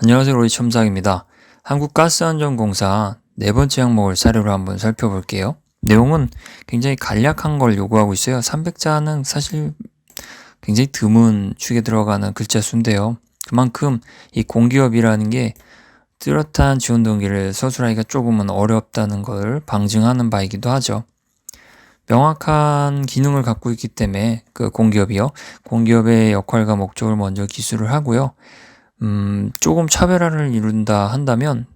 안녕하세요. 로이 첨삭입니다. 한국가스안전공사 네 번째 항목을 사례로 한번 살펴볼게요. 내용은 굉장히 간략한 걸 요구하고 있어요. 300자는 사실 굉장히 드문 축에 들어가는 글자 수인데요. 그만큼 이 공기업이라는 게 뚜렷한 지원 동기를 서술하기가 조금은 어렵다는 걸 방증하는 바이기도 하죠. 명확한 기능을 갖고 있기 때문에 그 공기업이요. 공기업의 역할과 목적을 먼저 기술을 하고요. 조금 차별화를 이룬다 한다면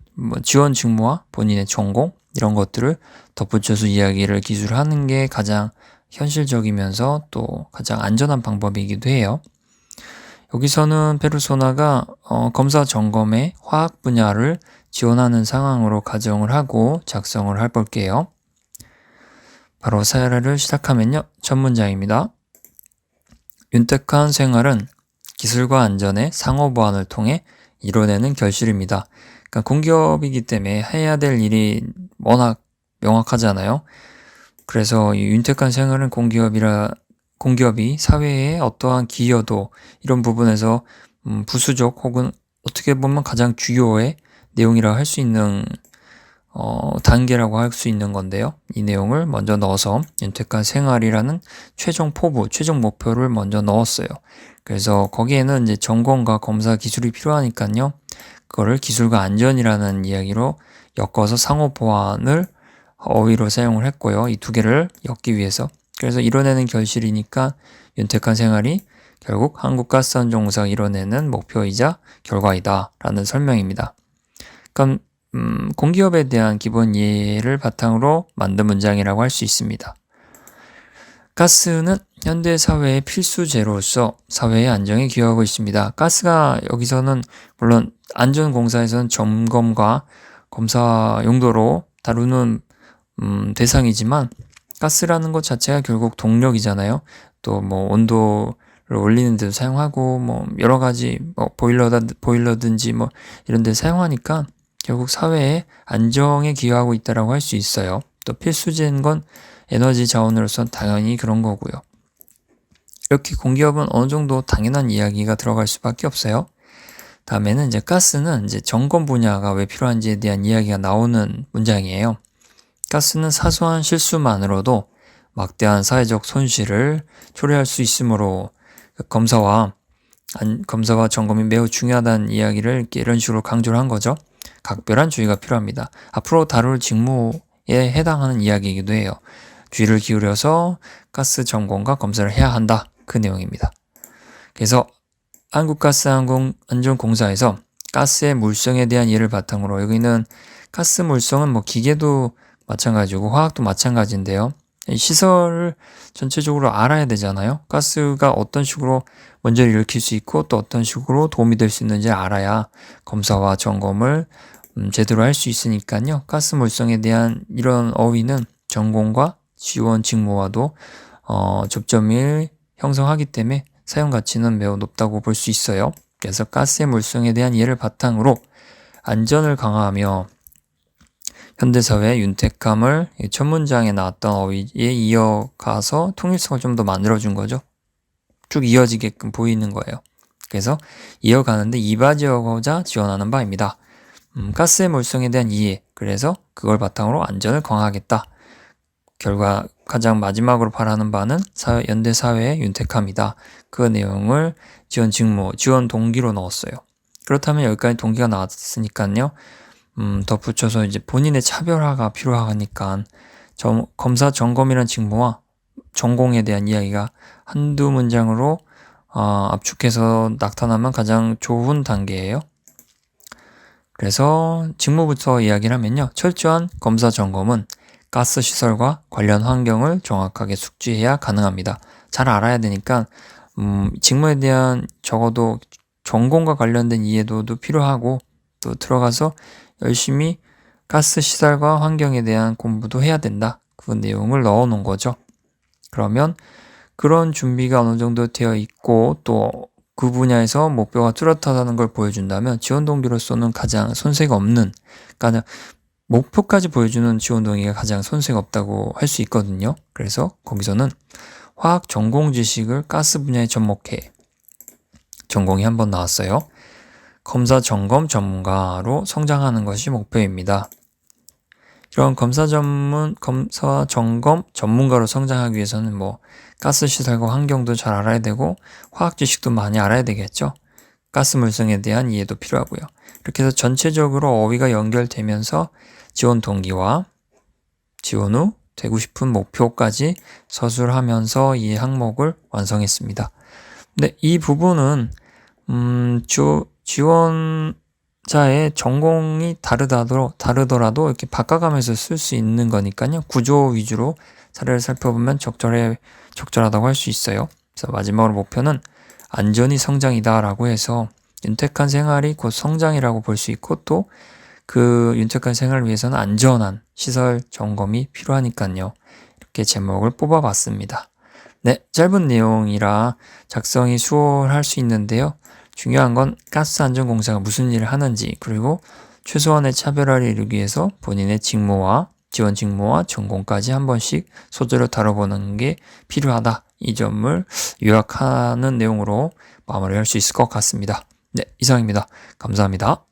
지원 직무와 본인의 전공 이런 것들을 덧붙여서 이야기를 기술하는 게 가장 현실적이면서 또 가장 안전한 방법이기도 해요. 여기서는 페르소나가 검사 점검의 화학 분야를 지원하는 상황으로 가정을 하고 작성을 해볼게요. 바로 사례를 시작하면요. 첫 문장입니다. 윤택한 생활은 기술과 안전의 상호 보완을 통해 이뤄내는 결실입니다. 그러니까 공기업이기 때문에 해야 될 일이 워낙 명확하잖아요. 그래서 이 윤택한 생활은 공기업이 사회에 어떠한 기여도 이런 부분에서 부수적 혹은 어떻게 보면 가장 주요의 내용이라고 할 수 있는 단계라고 할 수 있는 건데요. 이 내용을 먼저 넣어서 윤택한 생활이라는 최종 포부, 최종 목표를 먼저 넣었어요. 그래서 거기에는 이제 점검과 검사 기술이 필요하니까요. 그거를 기술과 안전이라는 이야기로 엮어서 상호 보완을 어휘로 사용을 했고요. 이 두 개를 엮기 위해서. 그래서 이뤄내는 결실이니까 윤택한 생활이 결국 한국가스안전공사가 이뤄내는 목표이자 결과이다 라는 설명입니다. 그러니까 공기업에 대한 기본 이해를 바탕으로 만든 문장이라고 할 수 있습니다. 가스는 현대 사회의 필수 재료로서 사회의 안정에 기여하고 있습니다. 가스가 여기서는 물론 안전공사에서는 점검과 검사 용도로 다루는 대상이지만 가스라는 것 자체가 결국 동력이잖아요. 또 뭐 온도를 올리는 데도 사용하고 뭐 여러 가지 보일러든지 뭐 이런 데 사용하니까 결국 사회의 안정에 기여하고 있다라고 할 수 있어요. 또 필수제인 건 에너지 자원으로서 당연히 그런 거고요. 이렇게 공기업은 어느 정도 당연한 이야기가 들어갈 수밖에 없어요. 다음에는 이제 가스는 이제 점검 분야가 왜 필요한지에 대한 이야기가 나오는 문장이에요. 가스는 사소한 실수만으로도 막대한 사회적 손실을 초래할 수 있으므로 검사와 점검이 매우 중요하다는 이야기를 이런 식으로 강조를 한 거죠. 각별한 주의가 필요합니다. 앞으로 다룰 직무에 해당하는 이야기이기도 해요. 주의를 기울여서 가스 점검과 검사를 해야 한다. 그 내용입니다. 그래서 한국가스안전공사에서 가스의 물성에 대한 이해를 바탕으로 여기는 가스 물성은 뭐 기계도 마찬가지고 화학도 마찬가지인데요. 시설을 전체적으로 알아야 되잖아요. 가스가 어떤 식으로 문제를 일으킬 수 있고 또 어떤 식으로 도움이 될 수 있는지 알아야 검사와 점검을 제대로 할 수 있으니까요. 가스 물성에 대한 이런 어휘는 전공과 지원 직무와도 접점을 형성하기 때문에 사용 가치는 매우 높다고 볼 수 있어요. 그래서 가스의 물성에 대한 이해를 바탕으로 안전을 강화하며 현대사회의 윤택함을 첫 문장에 나왔던 어휘에 이어가서 통일성을 좀 더 만들어준 거죠. 쭉 이어지게끔 보이는 거예요. 그래서 이어가는데 이바지하고자 지원하는 바입니다. 가스의 물성에 대한 이해, 그래서 그걸 바탕으로 안전을 강화하겠다. 결과 가장 마지막으로 바라는 바는 현대사회의 윤택함이다. 그 내용을 지원 직무, 지원 동기로 넣었어요. 그렇다면 여기까지 동기가 나왔으니까요. 덧붙여서 이제 본인의 차별화가 필요하니까 검사 점검이라는 직무와 전공에 대한 이야기가 한두 문장으로 압축해서 나타나면 가장 좋은 단계예요. 그래서 직무부터 이야기를 하면요. 철저한 검사 점검은 가스 시설과 관련 환경을 정확하게 숙지해야 가능합니다. 잘 알아야 되니까 직무에 대한 적어도 전공과 관련된 이해도도 필요하고 또 들어가서 열심히 가스 시설과 환경에 대한 공부도 해야 된다. 그 내용을 넣어 놓은 거죠. 그러면 그런 준비가 어느 정도 되어 있고 또 그 분야에서 목표가 뚜렷하다는 걸 보여준다면 지원 동기로서는 가장 손색 없는, 그러니까 목표까지 보여주는 지원 동기가 가장 손색 없다고 할 수 있거든요. 그래서 거기서는 화학 전공 지식을 가스 분야에 접목해 전공이 한번 나왔어요. 검사 점검 전문가로 성장하는 것이 목표입니다. 이런 검사 점검 전문가로 성장하기 위해서는 가스 시설과 환경도 잘 알아야 되고 화학 지식도 많이 알아야 되겠죠. 가스 물성에 대한 이해도 필요하고요. 이렇게 해서 전체적으로 어휘가 연결되면서 지원 동기와 지원 후 되고 싶은 목표까지 서술하면서 이 항목을 완성했습니다. 근데 이 부분은 지원자의 전공이 다르더라도 이렇게 바꿔가면서 쓸 수 있는 거니까요. 구조 위주로 사례를 살펴보면 적절하다고 할 수 있어요. 그래서 마지막으로 목표는 안전이 성장이다라고 해서 윤택한 생활이 곧 성장이라고 볼 수 있고 또 그 윤택한 생활을 위해서는 안전한 시설 점검이 필요하니까요. 이렇게 제목을 뽑아봤습니다. 네, 짧은 내용이라 작성이 수월할 수 있는데요. 중요한 건 가스안전공사가 무슨 일을 하는지 그리고 최소한의 차별화를 이루기 위해서 본인의 지원 직무와 전공까지 한 번씩 소재로 다뤄보는 게 필요하다. 이 점을 요약하는 내용으로 마무리할 수 있을 것 같습니다. 네, 이상입니다. 감사합니다.